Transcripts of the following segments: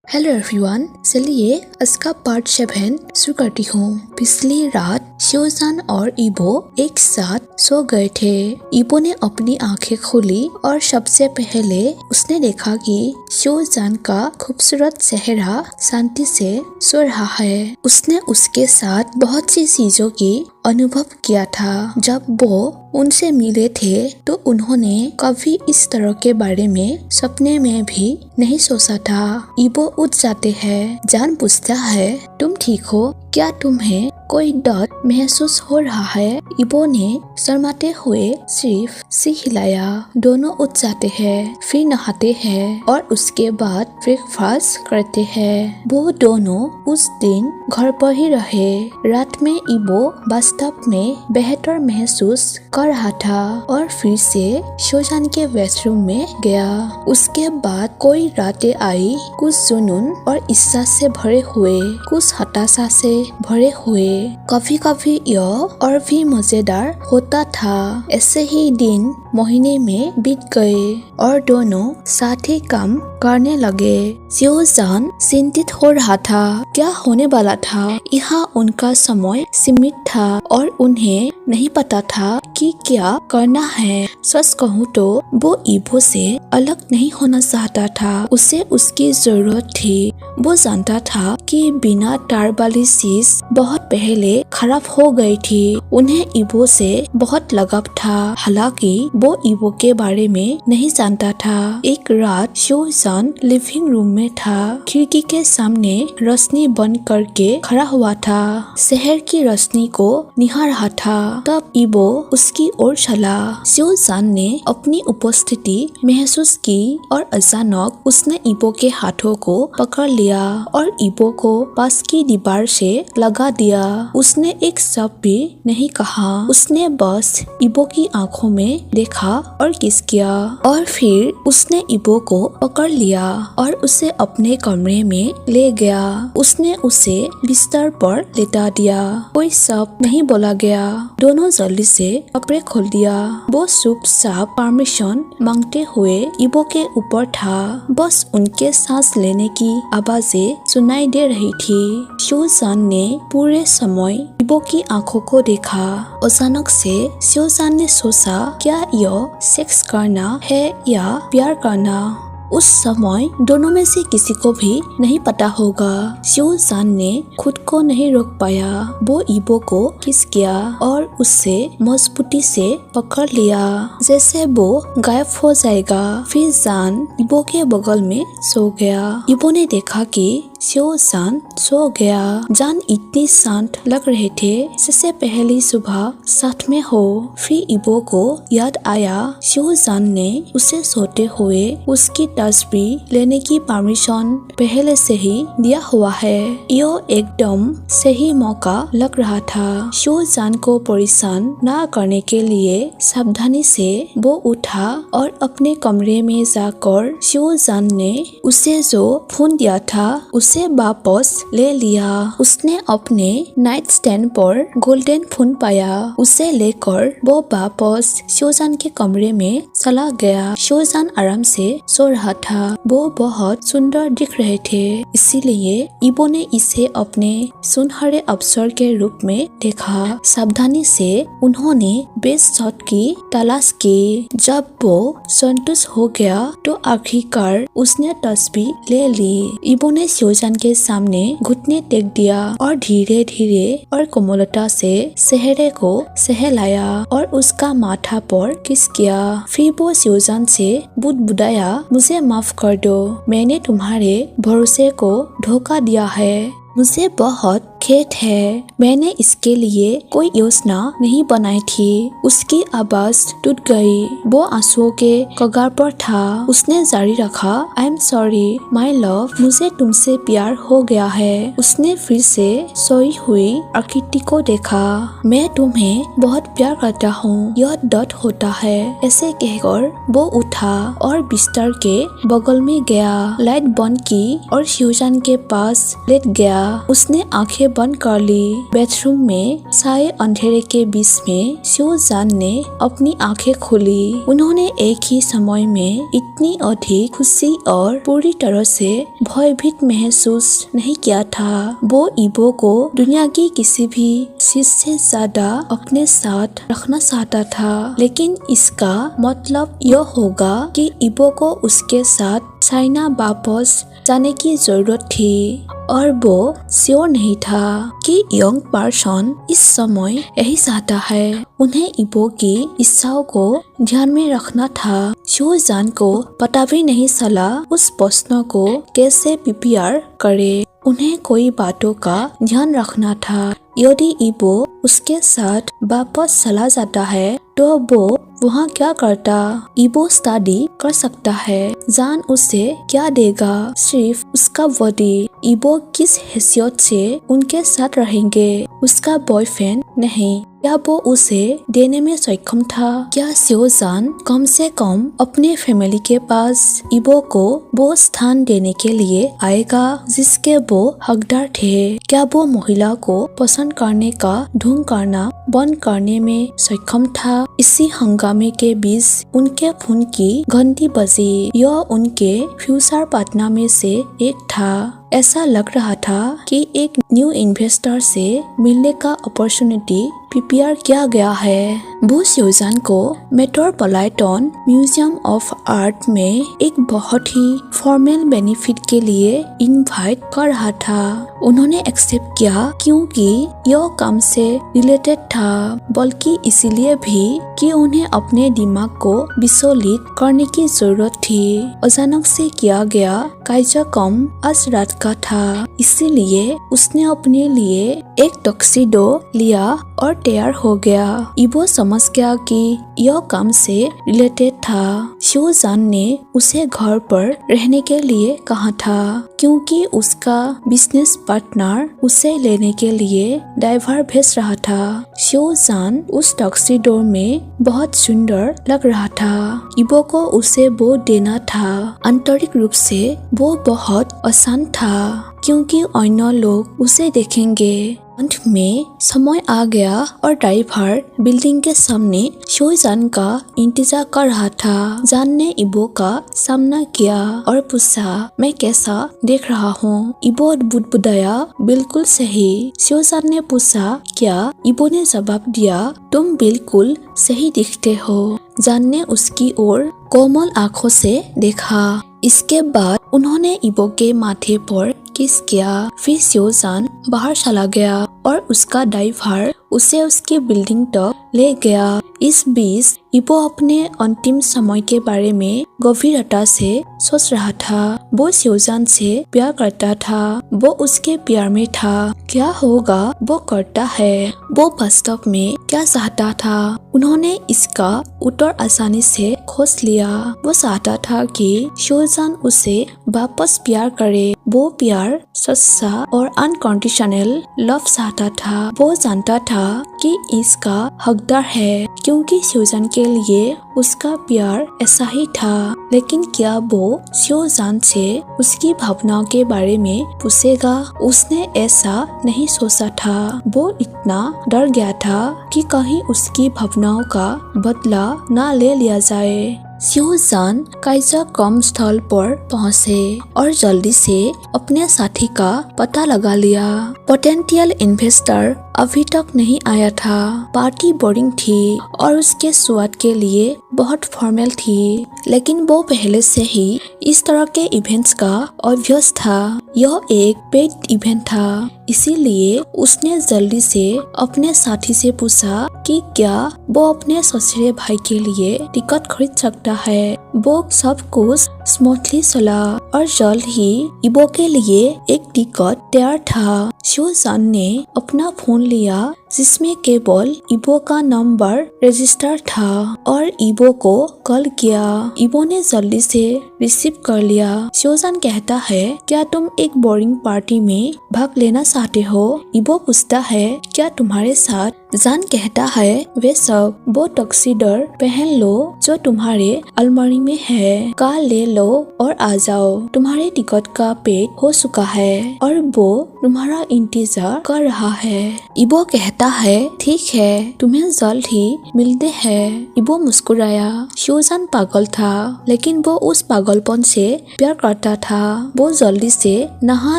Hello everyone, चलिए इसका part 7 शुरू करती हूँ। पिछली रात शिवजान और इबो एक साथ सो गए थे। इबो ने अपनी आंखें खोली और सबसे पहले उसने देखा कि शिवजान का खूबसूरत चेहरा शांति से सो रहा है। उसने उसके साथ बहुत सी चीजों की अनुभव किया था। जब वो उनसे मिले थे तो उन्होंने कभी इस तरह के बारे में सपने में भी नहीं सोचा था। इबो उठ जाते हैं। जान पूछता है, तुम ठीक हो क्या? तुम्हें कोई डर महसूस हो रहा है? इबो ने शर्माते हुए सिर्फ सिर हिलाया। दोनों उठ जाते हैं, फिर नहाते हैं और उसके बाद ब्रेकफास्ट करते हैं। वो दोनों उस दिन घर पर ही रहे। रात में इबो वास्तव में बेहतर महसूस कर रहा था और फिर से शिवजान के वॉशरूम में गया। उसके बाद कोई रातें आई, कुछ जुनून और इच्छा से भरे हुए, कुछ हताशा से भरे हुए। कभी कभी यह और भी मजेदार होता था। ऐसे ही दिन महीने में बीत गए और दोनों साथ ही काम करने लगे। शिवजान चिंतित हो रहा था। क्या होने वाला था? यहाँ उनका समय सीमित था और उन्हें नहीं पता था कि क्या करना है। सच कहूँ तो वो इबो से अलग नहीं होना चाहता था। उसे उसकी जरूरत थी। वो जानता था कि बिना तार वाली चीज बहुत पहले खराब हो गई थी। उन्हें इबो से बहुत लगाव था, हालांकि वो इबो के बारे में नहीं जानता था। एक रात शिवजान लिविंग रूम में था। खिड़की के सामने रोशनी बंद करके खड़ा हुआ था। शहर की रोशनी को निहार रहा था। तब इबो उसकी ओर चला। शिवजान ने अपनी उपस्थिति महसूस की और अचानक उसने इबो के हाथों को पकड़ लिया और इबो को पास की दीवार से लगा दिया। उसने एक शब्द भी नहीं कहा। उसने बस इबो की आंखों में देखा और किस किया और फिर उसने इबो को पकड़ लिया और उसे अपने कमरे में ले गया। उसने उसे बिस्तर पर लेटा दिया। कोई शब्द नहीं बोला गया। दोनों जल्दी से कपड़े खोल दिया। वो चुपचाप परमिशन मांगते हुए इबो के ऊपर था। बस उनके सांस लेने की आवाजें सुनाई दे रही थी। शिवजान ने पूरे समय इबो की आंखों को देखा। अचानक से शिवजान ने सोचा, क्या यह सेक्स करना है या प्यार करना? उस समय दोनों में से किसी को भी नहीं पता होगा। शिवजान ने खुद को नहीं रोक पाया। वो इबो को किस किया और उससे मजबूती से पकड़ लिया, जैसे वो गायब हो जाएगा। फिर जान इबो के बगल में सो गया। इबो ने देखा कि शिवजान सो गया। जान इतनी शांत लग रहे थे जैसे पहली सुबह साथ में हो। फिर इबो को याद आया, शिवजान ने उसे सोते हुए उसकी तस्वीर लेने की परमिशन पहले से ही दिया हुआ है। यह एकदम सही मौका लग रहा था। शिवजान को परेशान न करने के लिए सावधानी से वो उठा और अपने कमरे में जाकर शिवजान ने उसे जो फोन दिया था उसे वापस ले लिया। उसने अपने नाइट स्टैंड पर गोल्डन फोन पाया। उसे लेकर वो वापस शिवजान के कमरे में चला गया। शिवजान आराम से सो रहा था। वो बहुत सुंदर दिख रहे थे, इसीलिए इबो ने इसे अपने सुनहरे अवसर के रूप में देखा। सावधानी से उन्होंने बेस्ट शॉट की तलाश की। जब वो संतुष्ट हो गया तो आखिरकार उसने तस्वीर ले ली। इबो ने शिवजान के सामने घुटने टेक दिया और धीरे धीरे और कोमलता से चेहरे को सहलाया और उसका माथा पर किस किया। फिर वो शिवजान से बुदबुदाया, मुझे माफ कर दो, मैंने तुम्हारे भरोसे को धोखा दिया है। मुझे बहुत खेद है, मैंने इसके लिए कोई योजना नहीं बनाई थी। उसकी आवाज टूट गई। वो आंसुओं के कगार पर था। उसने जारी रखा, I am sorry my love, मुझे तुमसे प्यार हो गया है। उसने फिर से सोई हुई आकृति को देखा। मैं तुम्हें बहुत प्यार करता हूँ, यह दर्द होता है। ऐसे कहकर वो उठा और बिस्तर के बगल में गया, लाइट बंद की और शिवजान के पास लेट गया। उसने आंखें बंद कर ली। बेडरूम में साए अंधेरे के बीच में शिवजान ने अपनी आंखें खोली। उन्होंने एक ही समय में इतनी अधिक खुशी और पूरी तरह से भयभीत महसूस नहीं किया था। वो ईबो को दुनिया की किसी भी चीज से ज्यादा अपने साथ रखना चाहता था, लेकिन इसका मतलब यह होगा कि ईबो को उसके साथ चाइना वापस जाने की जरूरत थी, और वो श्योर नहीं था कि यंग पर्सन इस समय यही चाहता है। उन्हें ईबो की इच्छाओं को ध्यान में रखना था। शिवजान को पता भी नहीं चला उस प्रश्न को कैसे प्रिपेयर करे। उन्हें कोई बातों का ध्यान रखना था। यदि ईबो उसके साथ वापस चला जाता है तो वो वहाँ क्या करता? ईबो स्टडी कर सकता है। जान उसे क्या देगा? सिर्फ उसका बॉडी। ईबो किस हैसियत से उनके साथ रहेंगे? उसका बॉयफ्रेंड नहीं। क्या वो उसे देने में सक्षम था? क्या शिवजान कम से कम अपने फैमिली के पास ईबो को वो स्थान देने के लिए आएगा जिसके वो हकदार थे? क्या वो महिला को पसंद करने का ढोंग करना बंद करने में सक्षम था? इसी हंगामे के बीच उनके फोन की घंटी बजी। यह उनके फ्यूचर पार्टनर में से एक था। ऐसा लग रहा था कि एक न्यू इन्वेस्टर से मिलने का अपॉर्चुनिटी प्रिपेयर किया गया है। वो शिवजान को मेट्रोपॉलिटन म्यूजियम ऑफ आर्ट में एक बहुत ही फॉर्मल बेनिफिट के लिए इनवाइट कर रहा था। उन्होंने एक्सेप्ट किया क्योंकि यह काम से रिलेटेड था, बल्कि इसीलिए भी कि उन्हें अपने दिमाग को विचलित करने की जरूरत थी। अचानक से किया गया कार्यक्रम आज रात का था, इसीलिए उसने अपने लिए एक टक्सीडो लिया और तैयार हो गया। ईबो समझ गया कि यह काम से रिलेटेड था। शिवजान ने उसे घर पर रहने के लिए कहा था, क्योंकि उसका बिजनेस पार्टनर उसे लेने के लिए ड्राइवर भेज रहा था। शिवजान उस टक्सीडो में बहुत सुंदर लग रहा था। ईबो को उसे वो देना था। आंतरिक रूप से वो बहुत आसान था, क्योंकि अन्य लोग उसे देखेंगे। अंत में समय आ गया और ड्राइवर बिल्डिंग के सामने शिवजान का इंतजार कर रहा था। जान ने ईबो का सामना किया और पूछा, मैं कैसा देख रहा हूँ? ईबो बुदबुदाया, बिल्कुल सही। शिवजान ने पूछा, क्या? ईबो ने जवाब दिया, तुम बिल्कुल सही दिखते हो। जान ने उसकी ओर कोमल आंखों से देखा। इसके बाद उन्होंने ईबो के माथे पर किस किया। फिर शिवजान बाहर चला गया और उसका ड्राइवर उसे उसकी बिल्डिंग तक ले गया। इस बीच ईबो अपने अंतिम समय के बारे में गंभीरता से सोच रहा था। वो शिवजान से प्यार करता था। वो उसके प्यार में था। क्या होगा वो करता है? वो वास्तव में क्या चाहता था? उन्होंने इसका उत्तर आसानी से खोज लिया। वो चाहता था कि शिवजान उसे वापस प्यार करे। वो प्यार सच्चा और अनकंडीशनल लव चाहता था। वो जानता था कि इसका हकदार है, क्योंकि शिवजान के लिए उसका प्यार ऐसा ही था। लेकिन क्या वो शिवजान से उसकी भावनाओं के बारे में पूछेगा? उसने ऐसा नहीं सोचा था। वो इतना डर गया था कि कहीं उसकी भावनाओं का बदला ना ले लिया जाए। शिवजान कार्यक्रम स्थल पर पहुंचे और जल्दी से अपने साथी का पता लगा लिया। पोटेंशियल इन्वेस्टर अभी तक नहीं आया था। पार्टी बोरिंग थी और उसके स्वाद के लिए बहुत फॉर्मल थी, लेकिन वो पहले से ही इस तरह के इवेंट्स का अभ्यस्त था। यह एक पेड इवेंट था, इसीलिए उसने जल्दी से अपने साथी से पूछा कि क्या वो अपने ससुरे भाई के लिए टिकट खरीद सकता है। वो सब कुछ स्मूथली चला और जल्द ही ईबो के लिए एक टिकट तैयार था। शिवजान ने अपना फोन लिया जिसमें केवल इबो का नंबर रजिस्टर था और इबो को कॉल किया। इबो ने जल्दी से रिसीव कर लिया। शियोजान कहता है, क्या तुम एक बोरिंग पार्टी में भाग लेना चाहते हो? इबो पूछता है, क्या तुम्हारे साथ? जान कहता है, वे सब वो टक्सीडर पहन लो जो तुम्हारे अलमारी में है, कार ले लो और आ जाओ। तुम्हारे टिकट का पेड हो चुका है और वो तुम्हारा इंतजार कर रहा है। इबो कहता है, ठीक है, तुम्हें जल्द ही मिलते हैं। इबो मुस्कुराया। शियोजान पागल था, लेकिन वो उस पागलपन से प्यार करता था। वो जल्दी से नहा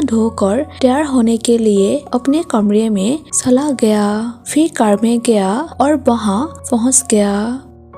धोकर तैयार होने के लिए अपने कमरे में चला गया। फिर कार में गया और वहाँ पहुँच गया।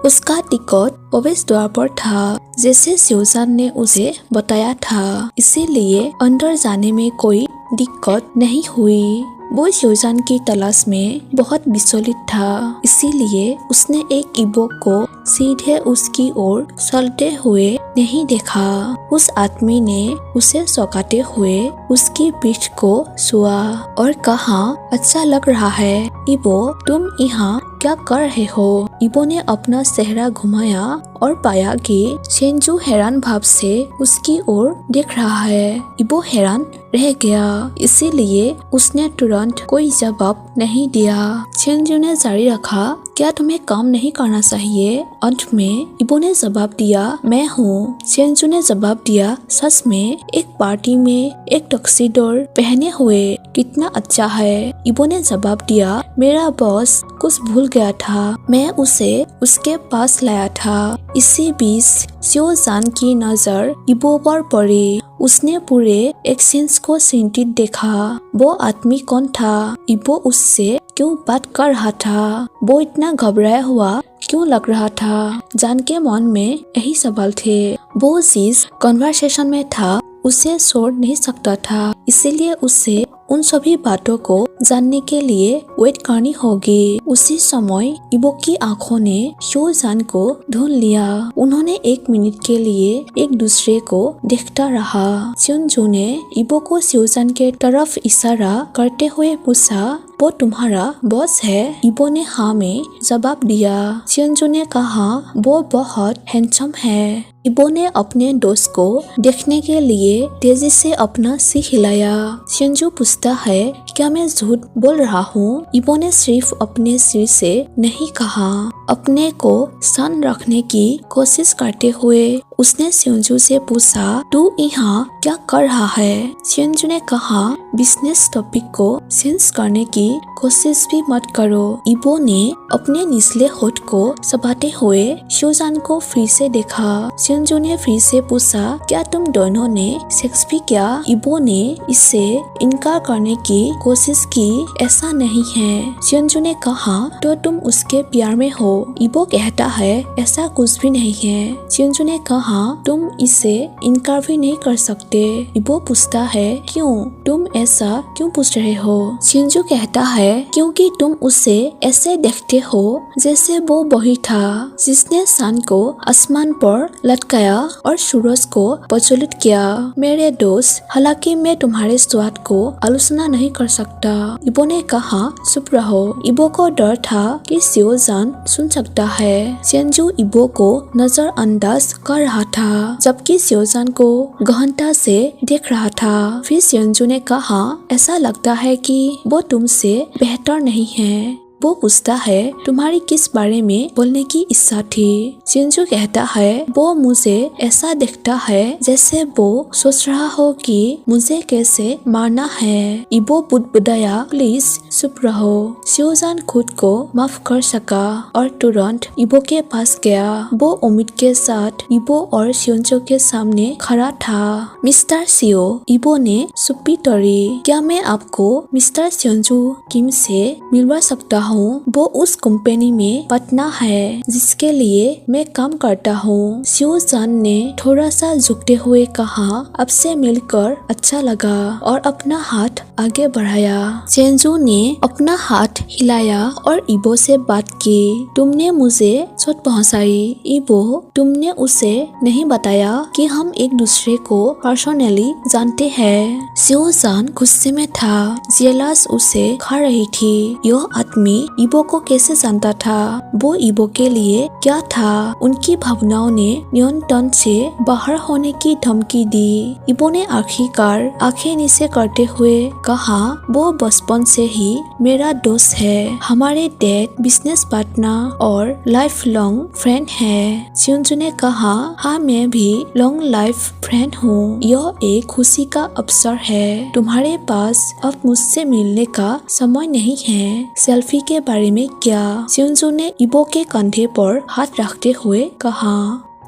उसका टिकट प्रवेश द्वार पर था, जैसे शियोजान ने उसे बताया था, इसीलिए अंदर जाने में कोई दिक्कत नहीं हुई। वो शियोजान की तलाश में बहुत विचलित था, इसीलिए उसने एक इबो को सीधे उसकी ओर चलते हुए नहीं देखा। उस आदमी ने उसे चौंकाते हुए उसकी पीठ को छुआ और कहा, अच्छा लग रहा है। इबो, तुम यहाँ क्या कर रहे हो? इबो ने अपना चेहरा घुमाया और पाया कि सेंजू हैरान भाव से उसकी ओर देख रहा है। इबो हैरान रह गया, इसीलिए उसने तुरंत कोई जवाब नहीं दिया। सेंजू ने जारी रखा, क्या तुम्हें काम नहीं करना चाहिए? अंत में इबो ने जवाब दिया, मैं हूँ। सेंजू ने जवाब दिया, सच में? एक पार्टी में एक टक्सीडोर पहने हुए कितना अच्छा है। इबो ने जवाब दिया, मेरा बॉस कुछ भूल गया था, मैं उसे उसके पास लाया था। इसी बीच शियोजान की नजर इबो पर पड़ी। उसने पूरे एक्सचेंज को चिंतित देखा। वो आदमी कौन था? इबो उससे क्यों बात कर रहा था? वो इतना घबराया हुआ क्यों लग रहा था? जान के मन में यही सवाल थे। वो जिस कन्वर्सेशन में था उसे छोड़ नहीं सकता था, इसीलिए उसे उन सभी बातों को जानने के लिए वेट करनी होगी। उसी समय इबो की आंखों ने शियोजान को ढूंढ लिया। उन्होंने 1 मिनट के लिए एक दूसरे को देखता रहा। सेंजू ने इबो को शियोजान के तरफ इशारा करते हुए पूछा, वो तुम्हारा बॉस है? इबो ने हाँ में जवाब दिया। सेंजू ने कहा, वो बहुत हैंडसम है। इबो ने अपने दोस्त को देखने के लिए तेजी से अपना सिर हिलाया। सेंजू पूछता है, क्या मैं झूठ बोल रहा हूँ? इबो ने सिर्फ अपने सिर से नहीं कहा। अपने को शांत रखने की कोशिश करते हुए उसने सेंजू से पूछा, तू यहाँ क्या कर रहा है? सेंजू ने कहा, बिजनेस टॉपिक को चेंज करने की कोशिश भी मत करो। इबो ने अपने निचले होठ को चबाते हुए शियोजान को फिर से देखा। सेंजू ने फिर से पूछा, क्या तुम दोनों ने सेक्स भी किया? इबो ने इससे इनकार करने की कोशिश की, ऐसा नहीं है। सेंजू ने कहा, तो तुम उसके प्यार में हो? इबो कहता है, ऐसा कुछ भी नहीं है। सेंजू ने कहा, तुम इसे इनकार भी नहीं कर सकते। इबो पूछता है, क्यों? तुम ऐसा क्यों पूछ रहे हो? सेंजू कहता है, क्योंकि तुम उसे ऐसे देखते हो जैसे वो वही था जिसने सन को आसमान पर लटकाया और सूरज को प्रज्वलित किया। मेरे दोस्त, हालांकि मैं तुम्हारे स्वाद को आलोचना नहीं कर सकता। इबो ने कहा, चुप रहो। इबो को डर था कि शियोजान सुन सकता है। सेंजू इबो को नजरअंदाज कर रहा था, जबकि शियोजान को गहनता से देख रहा था। फिर सेंजू ने कहा, ऐसा लगता है कि वो तुमसे बेहतर नहीं है। वो पूछता है, तुम्हारी किस बारे में बोलने की इच्छा थी? सेंजू कहता है, वो मुझे ऐसा दिखता है जैसे वो सोच रहा हो कि मुझे कैसे मारना है। इबो बुदबुदाया, प्लीज चुप रहो। शियोजान खुद को माफ कर सका और तुरंत इबो के पास गया। वो उम्मीद के साथ इबो और सेंजू के सामने खड़ा था। मिस्टर शियो, इबो ने चुप्पी तोड़ी, क्या मैं आपको मिस्टर सेंजू किम से मिलवा सकता हूँ? वो उस कंपनी में पार्टनर है जिसके लिए मैं काम करता हूँ। शियोजान ने थोड़ा सा झुकते हुए कहा, आपसे मिलकर अच्छा लगा और अपना हाथ आगे बढ़ाया। चेंजू ने अपना हाथ हिलाया और इबो से बात की। तुमने मुझे चोट पहुंचाई इबो, तुमने उसे नहीं बताया कि हम एक दूसरे को पर्सनली जानते हैं। शिवजान गुस्से में था। जेलस उसे खा रही थी। यह आदमी इबो को कैसे जानता था? वो इबो के लिए क्या था? उनकी भावनाओं ने नियंत्रण से बाहर होने की धमकी दी। इबो ने आखिरकार आंखें नीचे करते हुए कहा, वो बचपन से ही मेरा दोस्त है। हमारे डैड बिजनेस पार्टनर और लाइफ लॉन्ग फ्रेंड है। चिंजू ने कहा, हाँ मैं भी लॉन्ग लाइफ फ्रेंड हूँ। यह एक खुशी का अवसर है। तुम्हारे पास अब मुझसे मिलने का समय नहीं है। सेल्फी के बारे में क्या? चिंजू ने इबो के कंधे पर हाथ रखते हुए कहा।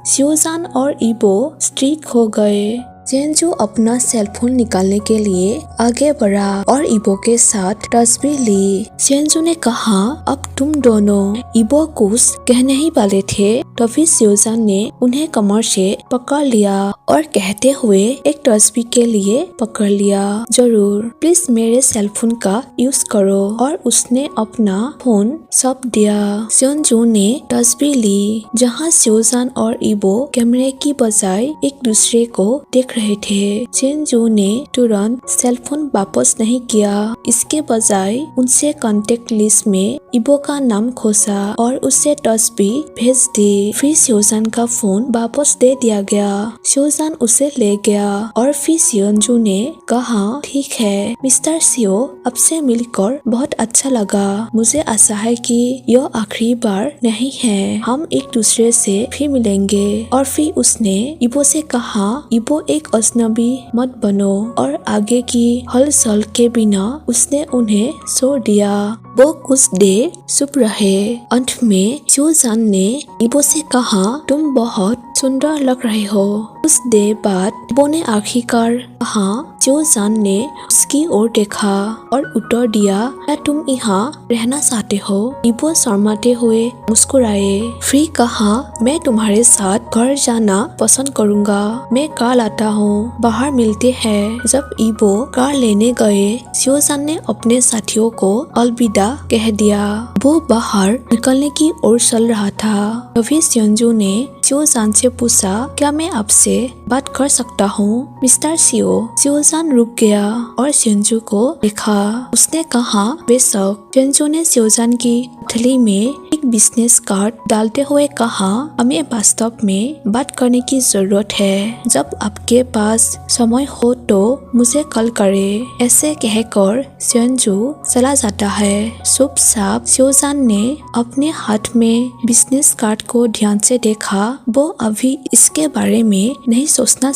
शिवजान और इबो स्ट्रीट हो गए। चेंजू अपना सेलफोन निकालने के लिए आगे बढ़ा और इबो के साथ तस्वीर ली। चेंजू ने कहा, अब तुम दोनों। इबो कुछ कहने ही वाले थे तभी शिवजान ने उन्हें कमर से पकड़ लिया और कहते हुए एक तस्वीर के लिए पकड़ लिया। जरूर, प्लीज मेरे सेलफोन का यूज करो। और उसने अपना फोन सौंप दिया। चेंजू ने तस्वीर ली जहाँ शिवजान और इबो कैमरे की बजाय एक दूसरे को देख रहे थे। चेंजू ने तुरंत सेलफोन वापस नहीं किया। इसके बजाय उनसे कांटेक्ट लिस्ट में इबो का नाम खोजा और उसे तस्वीर भेज दी। फिर शिवजान का फोन वापस दे दिया गया। शिवजान उसे ले गया और फिर चेंजू ने कहा, ठीक है मिस्टर शिव, आपसे मिलकर बहुत अच्छा लगा। मुझे आशा है कि यह आखिरी बार नहीं है। हम एक दूसरे से फिर मिलेंगे। और फिर उसने इबो से कहा, इबो एक अजनबी मत बनो। और आगे की हलचल के बिना उसने उन्हें छोड़ दिया। वो कुछ देर चुप रहे। अंत में शिवजान ने इबो से कहा, तुम बहुत सुंदर लग रहे हो। कुछ देर बाद इबो ने आखिरकार कहा। शिवजान ने उसकी ओर देखा और उत्तर दिया, क्या तुम यहाँ रहना चाहते हो? इबो शर्माते हुए मुस्कुराए। फिर कहा, मैं तुम्हारे साथ घर जाना पसंद करूँगा। मैं कार लाता हूँ, बाहर मिलते हैं। जब इबो कार लेने गए, शिवजान ने अपने साथियों को अलविदा कह दिया। वो बाहर निकलने की ओर चल रहा था। तभी चेंजू ने शिवजान से पूछा, क्या मैं आपसे बात कर सकता हूँ मिस्टर शिव? शिवजान रुक गया और चेंजू को देखा। उसने कहा, बेशक। चेंजू ने शिवजान की थैली में एक बिजनेस कार्ड डालते हुए कहा, हमें वास्तव में बात करने की जरूरत है। जब आपके पास समय हो तो मुझे कॉल करे। ऐसे कहकर चेंजू चला जाता है। चुपचाप शिवजान ने अपने हाथ में बिजनेस कार्ड को ध्यान से देखा। वो अभी इसके बारे में नहीं सोचना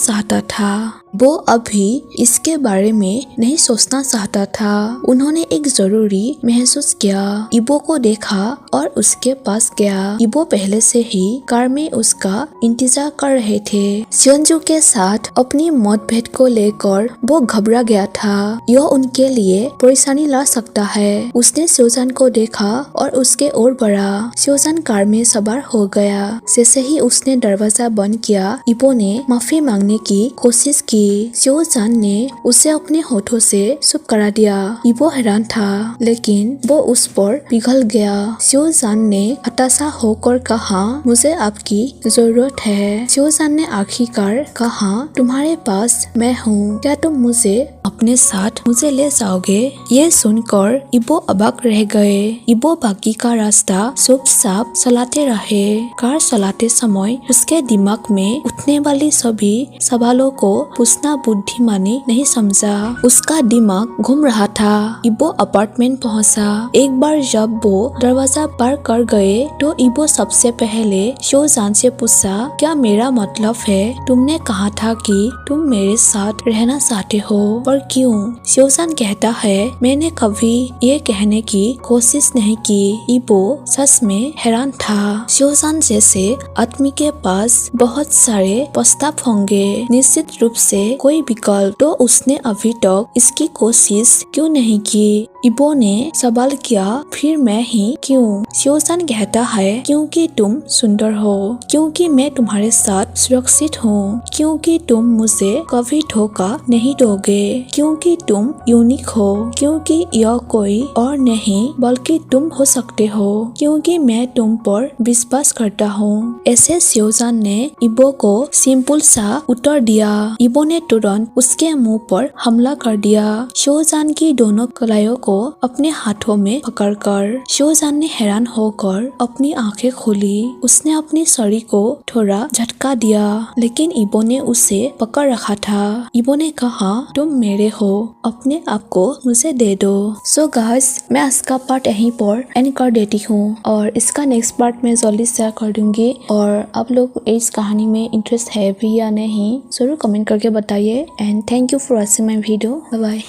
चाहता था। उन्होंने एक जरूरी महसूस किया। इबो को देखा और उसके पास गया। इबो पहले से ही कार में उसका इंतजार कर रहे थे। चेंजू के साथ अपनी मतभेद को लेकर वो घबरा गया था। यह उनके लिए परेशानी ला सकता है। उसने शिवजान को देखा और उसके ओर बढ़ा। शिवजान कार में सवार हो गया। जैसे ही उसने दरवाजा बंद किया, इबो ने माफी मांगने की कोशिश की। शिवजान ने उसे अपने होठों से चुप करा दिया। इबो हैरान था, लेकिन वो उस पर पिघल गया। शिवजान ने हताशा होकर कहा, मुझे आपकी जरूरत है। शिवजान ने आखिरकार कहा, तुम्हारे पास मैं हूँ। क्या तुम मुझे अपने साथ ले जाओगे? ये सुनकर इबो अबाक रह गए। इबो बाकी का रास्ता चुपचाप चलाते रहे। कार चलाते समय उसके दिमाग में उठने वाली सभी सवालों को पूछना बुद्धिमानी नहीं समझा। उसका दिमाग घूम रहा था। इबो अपार्टमेंट पहुंचा। एक बार जब वो दरवाजा पार कर गए तो इबो सबसे पहले शिवजान से पूछा, क्या मेरा मतलब है तुमने कहा था कि तुम मेरे साथ रहना चाहते हो, पर क्यों? शिवजान कहता है, मैंने कभी ये कहने की कोशिश नहीं की। इबो सच में हैरान था। शिवजान जैसे आदमी के पास बहुत सारे प्रस्ताव होंगे। निश्चित रूप से से कोई विकल्प, तो उसने अभी तक इसकी कोशिश क्यों नहीं की? इबो ने सवाल किया। फिर मैं ही क्यों? शिओसान कहता है क्योंकि तुम सुंदर हो, क्योंकि मैं तुम्हारे साथ सुरक्षित हूँ, क्योंकि तुम मुझे कभी धोखा नहीं दोगे, क्योंकि तुम यूनिक हो, क्योंकि यह कोई और नहीं बल्कि तुम हो सकते हो, क्योंकि मैं तुम पर विश्वास करता हूँ। ऐसे शिओसान ने इबो को सिंपल सा उत्तर दिया। इबो ने तुरंत उसके मुंह पर हमला कर दिया, शिओसान की दोनों कलाइयों को अपने हाथों में पकड़कर। शिओसान ने हैरान होकर अपनी आंखें खोली। उसने अपनी शरीर को थोड़ा झटका दिया, लेकिन इबो ने उसे पकड़ रखा था। इबो ने कहा, तुम मेरे हो, अपने आप को मुझे दे दो। सो गाइस, मैं आज का पार्ट यहीं पर एंड कर देती हूँ और इसका नेक्स्ट पार्ट मैं जल्दी शेयर कर दूंगी। और आप लोग इस कहानी में इंटरेस्ट है भी या नहीं जरूर कमेंट करके बताइए। And thank you for watching my video. Bye bye.